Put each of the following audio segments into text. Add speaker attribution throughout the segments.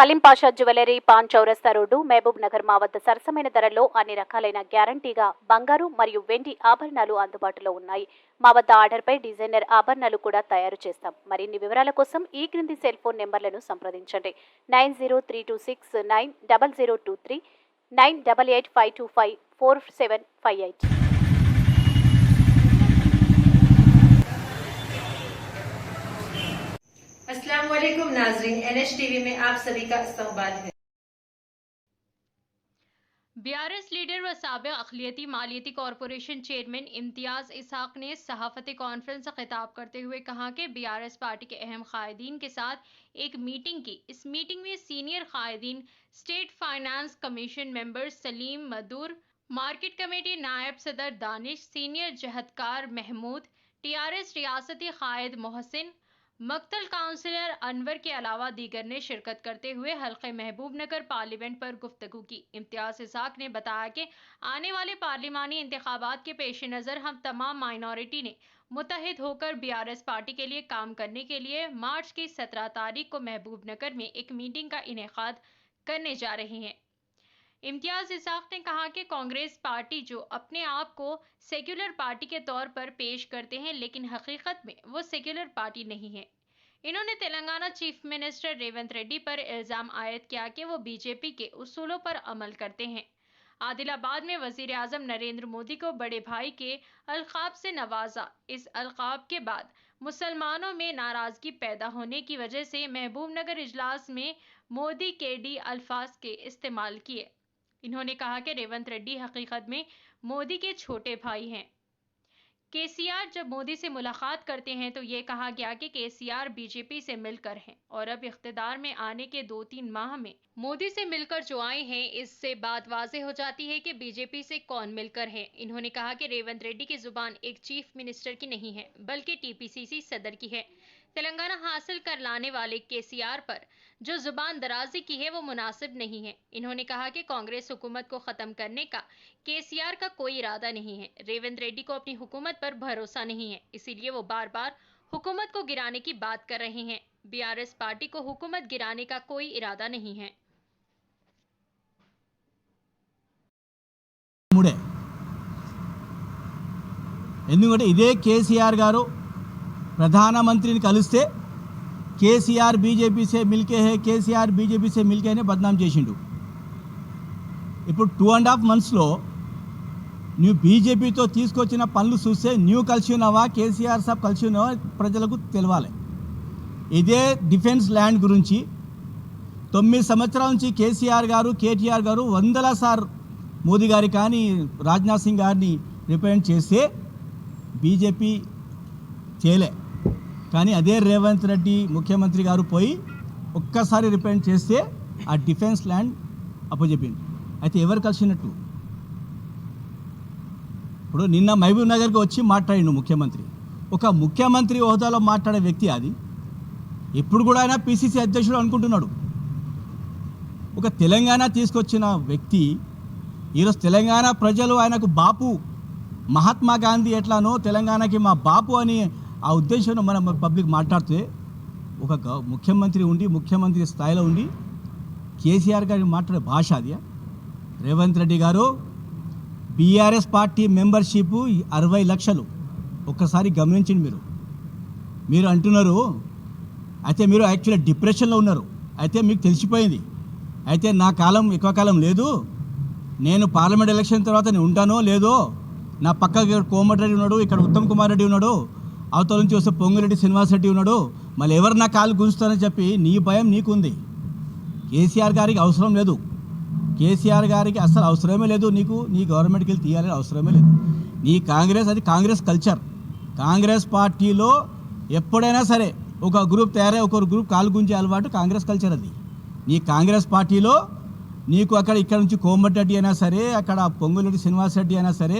Speaker 1: Salim Pasha jewellery pan చౌరస్తా road Mahabub Nagar మా వద్ద సరసమైన ధరల్లో అన్ని రకాలైన గ్యారంటీగా బంగారు మరియు వెండి ఆభరణాలు అందుబాటులో ఉన్నాయి. మా వద్ద ఆర్డర్పై డిజైనర్ ఆభరణాలు కూడా తయారు చేస్తాం. మరిన్ని వివరాల కోసం ఈ క్రింది సెల్ ఫోన్ నెంబర్లను సంప్రదించండి. 9032690023 9885254758.
Speaker 2: अस्सलाम वालेकुम नाज़रीन, NH टीवी में आप सभी का इस्तकबाल है।
Speaker 3: बीआरएस लीडर व साबिक़ अक़लियती मालियती कॉरपोरेशन चेयरमैन इम्तियाज़ इसहाक ने सहाफ़ती कॉन्फ्रेंस से खिताब करते हुए कहा कि बीआरएस पार्टी के अहम क़ायदीन के साथ एक मीटिंग की। इस मीटिंग में सीनियर क़ायदीन, state finance commission member Salim Madoor, market committee नायब सदर दानिश, सीनियर जहदकार महमूद, TRS रियासती क़ायद मोहसिन, मक्तल काउंसिलर अनवर के अलावा दीगर ने शिरकत करते हुए हल्के महबूब नगर पार्लियामेंट पर गुफ्तगू की। इम्तियाज़ इसहाक ने बताया कि आने वाले पार्लिमानी इंतखाबात के पेश नज़र हम तमाम माइनॉरिटी ने मुत्तहिद होकर बीआरएस पार्टी के लिए काम करने के लिए मार्च की 17 तारीख को महबूब नगर में एक मीटिंग का इनेकाद करने जा रहे हैं। इम्तियाज़ इसहाक ने कहा कि कांग्रेस पार्टी जो अपने आप को सेक्युलर पार्टी के तौर पर पेश करते हैं, लेकिन हकीकत में वो सेक्युलर पार्टी नहीं है। इन्होंने तेलंगाना चीफ मिनिस्टर रेवंत रेड्डी पर इल्ज़ाम आयद किया कि वो बीजेपी के उसूलों पर अमल करते हैं। आदिलाबाद में वज़ीर आज़म नरेंद्र मोदी को बड़े भाई के अलक़ाब से नवाजा। इस अलक़ाब के बाद मुसलमानों में नाराज़गी पैदा होने की वजह से महबूब नगर इजलास में मोदी के डी अल्फाज के इस्तेमाल किए। इन्होंने कहा कि रेवंत रेड्डी हकीकत में मोदी के छोटे भाई हैं। केसीआर जब मोदी से मुलाकात करते हैं तो ये कहा गया कि केसीआर बीजेपी से मिलकर हैं, और अब इख्तिदार में आने के 2-3 माह में मोदी से मिलकर जो आए हैं, इससे बात वाज़ेह हो जाती है कि बीजेपी से कौन मिलकर है। इन्होंने कहा कि रेवंत रेड्डी की जुबान एक चीफ मिनिस्टर की नहीं है, बल्कि TPCC सदर की है। तेलंगाना हासिल कर लाने वाले केसीआर पर जो जुबान दराजी की है वो मुनासिब नहीं है। इन्होंने कहा कि कांग्रेस हुकूमत को ख़त्म करने का केसीआर का कोई इरादा नहीं है। रेवंत रेड्डी को अपनी हुकूमत पर भरोसा नहीं है, इसीलिए वो बार बार हुकूमत को गिराने की बात कर रहे हैं। बीआरएस पार्टी को हुकूमत गिराने का कोई इरादा नहीं है।
Speaker 4: ఎందుకంటే ఇదే కేసీఆర్ గారు ప్రధానమంత్రిని కలిస్తే కేసీఆర్ బీజేపీ సే మిల్కే హే, కేసీఆర్ బీజేపీ సే మిల్కే అనే బద్నాం చేసిండు. ఇప్పుడు 2.5 monthsలో నువ్వు బీజేపీతో తీసుకొచ్చిన పనులు చూస్తే నువ్వు కలిసి ఉన్నావా, కేసీఆర్ సాబ్ కలిసి ఉన్నావా ప్రజలకు తెలవాలి. ఇదే డిఫెన్స్ ల్యాండ్ గురించి 9 సంవత్సరాల నుంచి కేసీఆర్ గారు, కేటీఆర్ గారు వందల సార్లు మోదీ గారి కానీ రాజ్నాథ్ సింగ్ గారిని రిప్రజెంట్ చేస్తే బీజేపీ చేయలే. కానీ అదే రేవంత్ రెడ్డి ముఖ్యమంత్రి గారు పోయి ఒక్కసారి రిప్రజెంట్ చేస్తే ఆ డిఫెన్స్ ల్యాండ్ అప్పచెప్పింది. అయితే ఎవరు కలిసినట్టు? ఇప్పుడు నిన్న మహబూబ్ నగర్కి వచ్చి మాట్లాడిండు ముఖ్యమంత్రి. ఒక ముఖ్యమంత్రి హోదాలో మాట్లాడే వ్యక్తి అది. ఇప్పుడు కూడా ఆయన PCC అధ్యక్షుడు అనుకుంటున్నాడు. ఒక తెలంగాణ తీసుకొచ్చిన వ్యక్తి ఈరోజు తెలంగాణ ప్రజలు ఆయనకు బాపు, మహాత్మా గాంధీ ఎట్లానో తెలంగాణకి మా బాపు అని ఆ ఉద్దేశంలో మనం పబ్లిక్ మాట్లాడితే, ఒక ముఖ్యమంత్రి ఉండి ముఖ్యమంత్రి స్థాయిలో ఉండి కేసీఆర్ గారికి మాట్లాడే భాష అది. రేవంత్ రెడ్డి గారు బీఆర్ఎస్ పార్టీ మెంబర్షిప్ 60 లక్షలు. ఒక్కసారి గమనించండి. మీరు అంటున్నారు అయితే మీరు యాక్చువల్లీ డిప్రెషన్లో ఉన్నారు. అయితే మీకు తెలిసిపోయింది. అయితే నా కాలం ఎక్కువ కాలం లేదు, నేను పార్లమెంట్ ఎలక్షన్ తర్వాత నేను ఉంటానో లేదో, నా పక్కకి కోమటిరెడ్డి ఉన్నాడు, ఇక్కడ ఉత్తమ్ కుమార్ రెడ్డి ఉన్నాడు, అవతల నుంచి వస్తే పొంగిరెడ్డి శ్రీనివాస్ రెడ్డి ఉన్నాడు, మళ్ళీ ఎవరు నా కాలు గుంజుతారని చెప్పి నీ భయం నీకుంది. కేసీఆర్ గారికి అవసరం లేదు. కేసీఆర్ గారికి అసలు అవసరమే లేదు. నీకు నీ గవర్నమెంట్కి వెళ్ళి తీయాలని అవసరమే లేదు. నీ కాంగ్రెస్, అది కాంగ్రెస్ కల్చర్. కాంగ్రెస్ పార్టీలో ఎప్పుడైనా సరే ఒక గ్రూప్ తయారై ఒకరు గ్రూప్ కాలు గుంజే అలవాటు కాంగ్రెస్ కల్చర్ అది. నీ కాంగ్రెస్ పార్టీలో నీకు ఇక్కడ నుంచి కోమటిరెడ్డి అయినా సరే, అక్కడ పొంగులరెడ్డి శ్రీనివాస్ రెడ్డి అయినా సరే,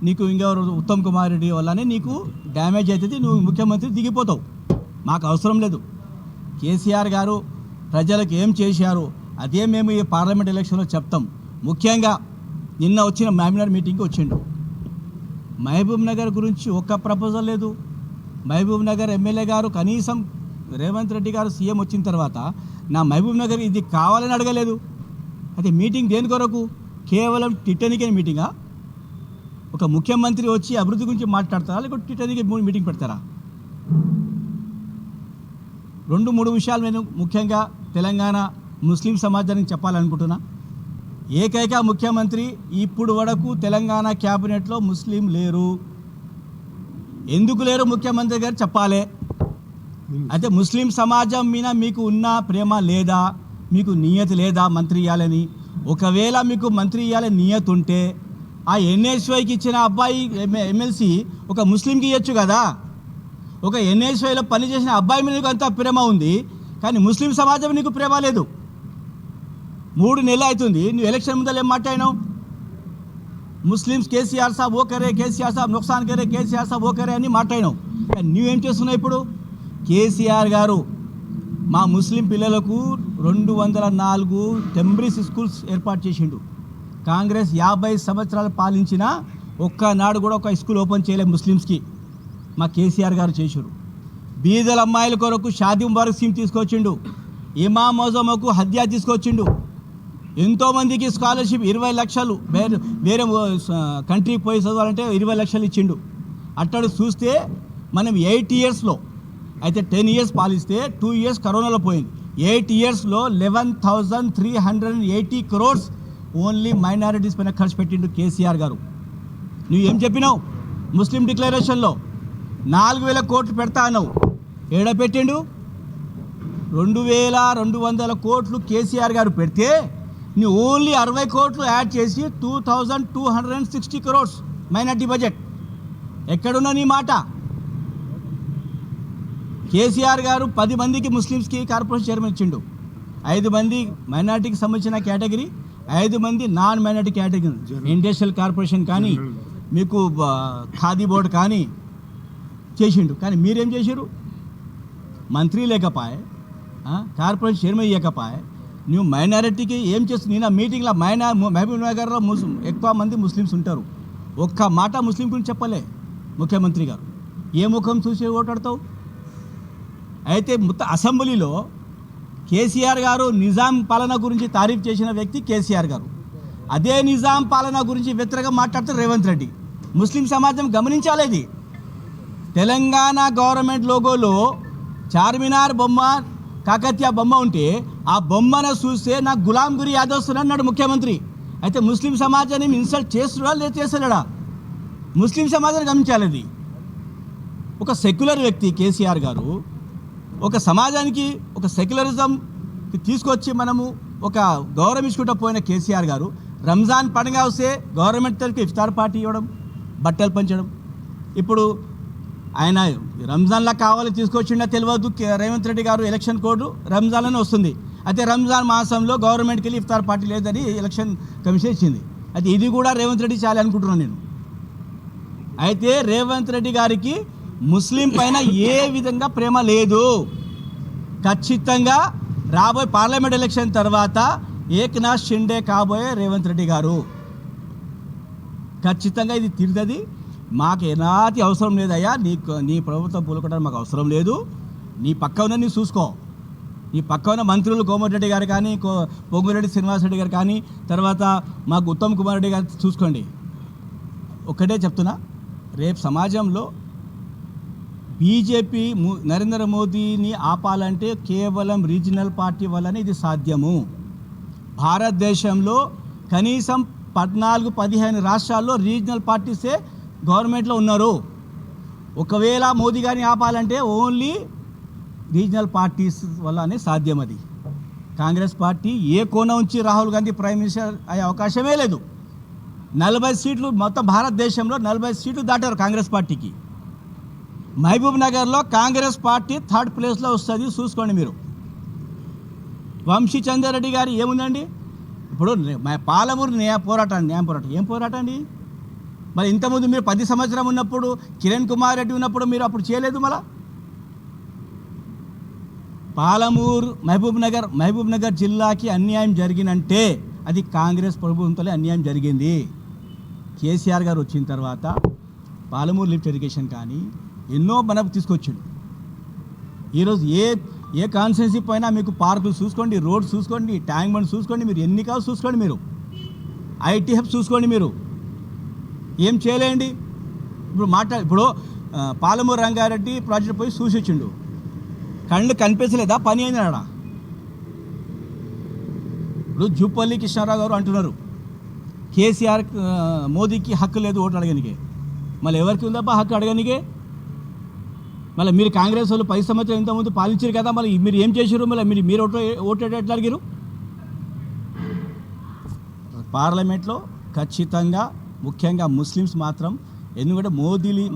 Speaker 4: నీకు ఇంకెవరు ఉత్తమ్ కుమార్ రెడ్డి వల్లనే నీకు డ్యామేజ్ అవుతుంది. నువ్వు ముఖ్యమంత్రి దిగిపోతావు. మాకు అవసరం లేదు. కేసీఆర్ గారు ప్రజలకు ఏం చేశారు అదే మేము ఈ పార్లమెంట్ ఎలక్షన్లో చెప్తాం. ముఖ్యంగా నిన్న వచ్చిన మహబూబ్ మీటింగ్కి వచ్చిండు. మహబూబ్ నగర్ గురించి ఒక్క ప్రపోజల్ లేదు. మహబూబ్ నగర్ ఎమ్మెల్యే గారు కనీసం రేవంత్ రెడ్డి గారు సీఎం వచ్చిన తర్వాత నా మహబూబ్ నగర్ ఇది కావాలని అడగలేదు. అయితే మీటింగ్ దేని కొరకు? కేవలం టిట్టనికే మీటింగా? ఒక ముఖ్యమంత్రి వచ్చి అభివృద్ధి గురించి మాట్లాడతారా, లేకపోతే టిట్టనికే మీటింగ్ పెడతారా? 2-3 విషయాలు నేను ముఖ్యంగా తెలంగాణ ముస్లిం సమాజానికి చెప్పాలనుకుంటున్నా. ఏకైక ముఖ్యమంత్రి ఇప్పుడు వరకు తెలంగాణ క్యాబినెట్లో ముస్లిం లేరు. ఎందుకు లేరు ముఖ్యమంత్రి గారు చెప్పాలి. అయితే ముస్లిం సమాజం మీద మీకు ఉన్న ప్రేమ లేదా, మీకు నియత లేదా మంత్రి ఇవ్వాలని? ఒకవేళ మీకు మంత్రి ఇవ్వాలని నియత ఉంటే ఆ ఎన్ఎస్వైకి ఇచ్చిన అబ్బాయి ఎమ్మెల్సీ ఒక ముస్లింకి ఇవ్వచ్చు కదా. ఒక ఎన్ఎస్వైలో పనిచేసిన అబ్బాయి మీద నీకు అంత ప్రేమ ఉంది, కానీ ముస్లిం సమాజం నీకు ప్రేమ లేదు. 3 నెలలు అవుతుంది, నువ్వు ఎలక్షన్ ముందర ఏం మాట్లాడినావు? ముస్లిమ్స్ కేసీఆర్ సాబ్ ఓ కరే, కేసీఆర్ సాబ్ నుక్సాన్ కరే, కేసీఆర్ సాబ్ ఓ కరే అని మాట్లాడినావు. కానీ నువ్వేం చేస్తున్నావు ఇప్పుడు? కేసీఆర్ గారు మా ముస్లిం పిల్లలకు 204 టెంబ్రిస్ స్కూల్స్ ఏర్పాటు చేసిండు. కాంగ్రెస్ 50 సంవత్సరాలు పాలించినా ఒక్కనాడు కూడా ఒక స్కూల్ ఓపెన్ చేయలేదు ముస్లిమ్స్కి. మా కేసీఆర్ గారు చేశారు. బీదల అమ్మాయిల కొరకు షాదీ ముబారక్ స్కీమ్ తీసుకొచ్చిండు. ఇమాం మౌజమ్మకు హద్యా తీసుకొచ్చిండు. ఎంతోమందికి స్కాలర్షిప్ 20 లక్షలు వేరే కంట్రీకి పోయి చదవాలంటే 20 లక్షలు ఇచ్చిండు. అట్టడు చూస్తే మనం 8 ఇయర్స్లో అయితే 10 ఇయర్స్ పాలిస్తే 2 ఇయర్స్ కరోనాలో పోయింది. 8 ఇయర్స్లో 11,380 crores ఓన్లీ మైనారిటీస్ పైన ఖర్చు పెట్టిండు కేసీఆర్ గారు. నువ్వు ఏం చెప్పినావు ముస్లిం డిక్లరేషన్లో? 4,000 కోట్లు పెడతా అన్నావు. ఏడ పెట్టిండు? 2,200 కోట్లు కేసీఆర్ గారు పెడితే నువ్వు ఓన్లీ 60 కోట్లు యాడ్ చేసి 2,260 crores మైనార్టీ బడ్జెట్. ఎక్కడున్నా నీ మాట? కేసీఆర్ గారు 10 మందికి ముస్లిమ్స్కి కార్పొరేషన్ చైర్మన్ ఇచ్చిండు. 5 మంది మైనార్టీకి సంబంధించిన కేటగిరీ, 5 మంది non minority category. Industrial corporation కానీ, మీకు ఖాదీ బోర్డు కానీ చేసిండు. కానీ మీరేం చేశారు? మంత్రి లేకపోయే, కార్పొరేషన్ చైర్మన్ ఇవ్వకపోయే, నువ్వు మైనారిటీకి ఏం చేస్తుంది? నేను మీటింగ్లో మహబూబ్ నగర్లో ఎక్కువ మంది ముస్లిమ్స్ ఉంటారు. ఒక్క మాట ముస్లిం గురించి చెప్పలే ముఖ్యమంత్రి గారు. ఏ ముఖం చూసి ఓటాడతావు? అయితే అసెంబ్లీలో కేసీఆర్ గారు నిజాం పాలన గురించి తారీఫ్ చేసిన వ్యక్తి కేసీఆర్ గారు. అదే నిజాం పాలన గురించి వ్యతిరేకంగా మాట్లాడుతారు రేవంత్ రెడ్డి. ముస్లిం సమాజం గమనించాలేది. తెలంగాణ గవర్నమెంట్ లోగోలో చార్మినార్ బొమ్మ, కాకతీయ బొమ్మ ఉంటే ఆ బొమ్మను చూస్తే నాకు గులాం గురి యాదవ్ అన్నాడు ముఖ్యమంత్రి. అయితే ముస్లిం సమాజాన్ని ఇన్సల్ట్ చేస్తున్నా లేదా చేస్తున్నాడా? ముస్లిం సమాజాన్ని గమనించాలి. ఒక సెక్యులర్ వ్యక్తి కేసీఆర్ గారు ఒక సమాజానికి ఒక సెక్యులరిజం తీసుకొచ్చి మనము ఒక గౌరవించుకుంటూ పోయిన కేసీఆర్ గారు రంజాన్ పండుగ వస్తే గవర్నమెంట్ తరఫున ఇఫ్తార్ పార్టీ ఇవ్వడం, బట్టలు పంచడం. ఇప్పుడు ఆయన రంజాన్లా కావాలని తీసుకొచ్చిండా తెలియదు. రేవంత్ రెడ్డి గారు ఎలక్షన్ కోడ్ రంజాన్లోనే వస్తుంది. అయితే రంజాన్ మాసంలో గవర్నమెంట్కి వెళ్ళి ఇఫ్తార్ పార్టీ లేదని ఎలక్షన్ కమిషన్ ఇచ్చింది. అయితే ఇది కూడా రేవంత్ రెడ్డి చేయాలి అనుకుంటున్నాను నేను. అయితే రేవంత్ రెడ్డి గారికి ముస్లిం పైన ఏ విధంగా ప్రేమ లేదు. ఖచ్చితంగా రాబోయే పార్లమెంట్ ఎలక్షన్ తర్వాత ఏక్నాథ్ షిండే కాబోయే రేవంత్ రెడ్డి గారు. ఖచ్చితంగా ఇది తిరుగుతుంది. మాకు ఎలాంటి అవసరం లేదయ్యా, నీ ప్రభుత్వం పూలకొట్టడం మాకు అవసరం లేదు. నీ పక్క ఉన్న నీ చూసుకో. నీ పక్క ఉన్న మంత్రులు కోమటిరెడ్డి గారు కానీ, పొంగురెడ్డి శ్రీనివాసరెడ్డి గారు కానీ, తర్వాత మాకు ఉత్తమ్ కుమార్ రెడ్డి గారు చూసుకోండి. ఒక్కటే చెప్తున్నా, రేపు సమాజంలో బీజేపీ నరేంద్ర మోదీని ఆపాలంటే కేవలం రీజనల్ పార్టీ వల్లనే ఇది సాధ్యము. భారతదేశంలో కనీసం 14-15 రాష్ట్రాల్లో రీజనల్ పార్టీసే గవర్నమెంట్లో ఉన్నారు. ఒకవేళ మోదీ గారిని ఆపాలంటే ఓన్లీ రీజనల్ పార్టీస్ వల్లనే సాధ్యం. అది కాంగ్రెస్ పార్టీ ఏ కోణ ఉంచి రాహుల్ గాంధీ ప్రైమ్ మినిస్టర్ అయ్యే అవకాశమే లేదు. 40 సీట్లు మొత్తం భారతదేశంలో 40 సీట్లు దాటారు కాంగ్రెస్ పార్టీకి. మహబూబ్ నగర్లో కాంగ్రెస్ పార్టీ 3rd ప్లేస్లో వస్తుంది, చూసుకోండి మీరు. వంశీ చంద్రారెడ్డి గారు ఏముందండి ఇప్పుడు పాలమూరు న్యాయ పోరాటం ఏం పోరాటం అండి? మరి ఇంతకుముందు మీరు 10 సంవత్సరం ఉన్నప్పుడు కిరణ్ కుమార్ రెడ్డి ఉన్నప్పుడు మీరు అప్పుడు చేయలేదు. మళ్ళా పాలమూరు మహబూబ్ నగర్ జిల్లాకి అన్యాయం జరిగినంటే అది కాంగ్రెస్ ప్రభుత్వంతోనే అన్యాయం జరిగింది. కేసీఆర్ గారు వచ్చిన తర్వాత పాలమూరు లిఫ్ట్ ఇరిగేషన్ కానీ ఎన్నో మనకు తీసుకొచ్చిండు. ఈరోజు ఏ కాన్స్టిట్యున్సీ పోయినా మీకు పార్కులు చూసుకోండి, రోడ్స్ చూసుకోండి, ట్యాంక్ బండ్ చూసుకోండి, మీరు ఎన్ని కావాలి చూసుకోండి, మీరు ఐటీ హబ్ చూసుకోండి, మీరు ఏం చేయలేండి. ఇప్పుడు పాలమూరు రంగారెడ్డి ప్రాజెక్ట్ పోయి చూసి వచ్చిండు, కళ్ళు కనిపించలేదా, పని అయింది ఆడ. ఇప్పుడు జూపల్లి కృష్ణారావు గారు అంటున్నారు కేసీఆర్ మోదీకి హక్కు లేదు ఓటు అడగనికే. మళ్ళీ ఎవరికి ఉందబ్బా హక్కు అడగనికే? మళ్ళీ మీరు కాంగ్రెస్ వాళ్ళు 10 సంవత్సరాలు ఇంతకుముందు పాలించారు కదా, మళ్ళీ మీరు ఏం చేశారు? మళ్ళీ మీరు ఓటు ఎట్లా అడిగారు? పార్లమెంట్లో ఖచ్చితంగా ముఖ్యంగా ముస్లిమ్స్ మాత్రం, ఎందుకంటే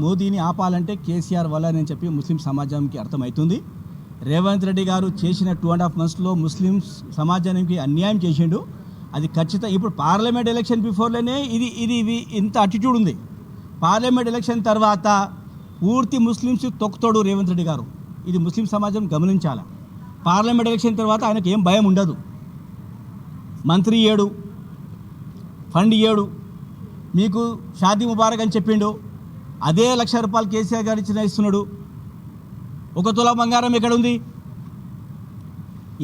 Speaker 4: మోదీని ఆపాలంటే కేసీఆర్ వల్లనే చెప్పి ముస్లిం సమాజానికి అర్థమవుతుంది. రేవంత్ రెడ్డి గారు చేసిన 2.5 monthsలో ముస్లిం సమాజానికి అన్యాయం చేసిండు. అది ఖచ్చితంగా ఇప్పుడు పార్లమెంట్ ఎలక్షన్ బిఫోర్లోనే ఇది ఇంత అటిట్యూడ్ ఉంది. పార్లమెంట్ ఎలక్షన్ తర్వాత పూర్తి ముస్లిమ్స్ తొక్కుతాడు రేవంత్ రెడ్డి గారు. ఇది ముస్లిం సమాజం గమనించాలి. పార్లమెంట్ ఎలక్షన్ తర్వాత ఆయనకు ఏం భయం ఉండదు. మంత్రి ఇయ్యాడు, ఫండ్ ఇయ్యాడు, మీకు షాదీ ముబారక్ అని చెప్పిండు, అదే ₹1,00,000 కేసీఆర్ గారు ఇస్తున్నాడు. 1 తులా బంగారం ఎక్కడ ఉంది?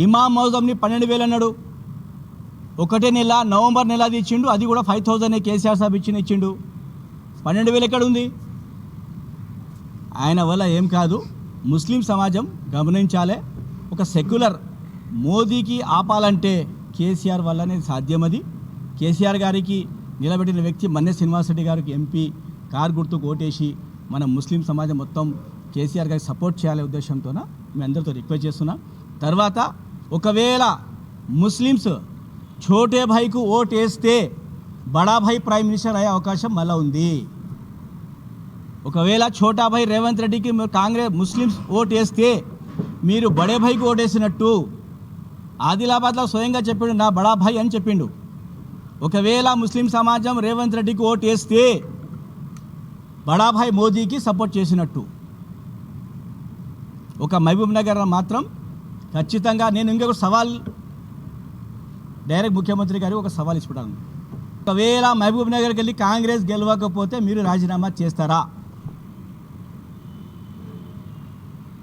Speaker 4: ఇమాం మౌజంని 12,000 అన్నాడు. ఒకటే నెల నవంబర్ నెల అది ఇచ్చిండు, అది కూడా 5,000 కేసీఆర్ సాబ్ ఇచ్చిండు. 12,000 ఎక్కడ ఉంది? ఆయన వల్ల ఏం కాదు. ముస్లిం సమాజం గమనించాలి. ఒక సెక్యులర్ మోదీకి ఆపాలంటే కేసీఆర్ వల్లనే సాధ్యం. అది కేసీఆర్ గారికి నిలబెట్టిన వ్యక్తి మన్నె శ్రీనివాసరెడ్డి గారికి ఎంపీ కారు గుర్తుకు ఓటేసి మన ముస్లిం సమాజం మొత్తం కేసీఆర్ గారికి సపోర్ట్ చేయాలనే ఉద్దేశంతోన మీ అందరితో రిక్వెస్ట్ చేస్తున్నా. తర్వాత ఒకవేళ ముస్లిమ్స్ ఛోటే భాయ్కు ఓటు వేస్తే బడా భాయ్ ప్రైమ్ మినిస్టర్ అయ్యే అవకాశం మళ్ళీ ఉంది. ఒకవేళ ఛోటా భాయ్ రేవంత్ రెడ్డికి కాంగ్రెస్ ముస్లిమ్స్ ఓటు వేస్తే మీరు బడే భాయ్కి ఓటేసినట్టు. ఆదిలాబాద్లో స్వయంగా చెప్పిండు, నా బడా భాయ్ అని చెప్పిండు. ఒకవేళ ముస్లిం సమాజం రేవంత్ రెడ్డికి ఓటు వేస్తే బడా భాయ్ మోదీకి సపోర్ట్ చేసినట్టు. ఒక మహబూబ్ నగర్ మాత్రం ఖచ్చితంగా నేను ఇంకొక సవాల్ డైరెక్ట్ ముఖ్యమంత్రి గారికి ఒక సవాల్ ఇస్తున్నాను. ఒకవేళ మహబూబ్ నగర్కి వెళ్ళి కాంగ్రెస్ గెలవకపోతే మీరు రాజీనామా చేస్తారా?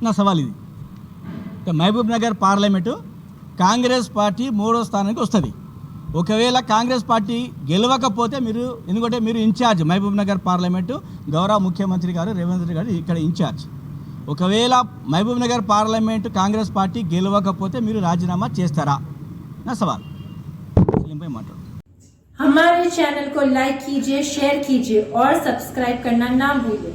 Speaker 4: నా సవాల్ ఇది. మహబూబ్ నగర్ పార్లమెంటు కాంగ్రెస్ పార్టీ 3వ స్థానానికి వస్తుంది. ఒకవేళ కాంగ్రెస్ పార్టీ గెలవకపోతే మీరు, ఎందుకంటే మీరు ఇన్ఛార్జ్ మహబూబ్ నగర్ పార్లమెంటు, గౌరవ ముఖ్యమంత్రి గారు రేవంత్ రెడ్డి గారు ఇక్కడ ఇన్ఛార్జ్. ఒకవేళ మహబూబ్ నగర్ పార్లమెంటు కాంగ్రెస్ పార్టీ గెలవకపోతే మీరు రాజీనామా చేస్తారా? నా సవాల్. మాట్లాడు.
Speaker 5: हमारे चैनल को लाइक कीजिए, शेयर कीजिए और सब्सक्राइब करना ना भूलिए।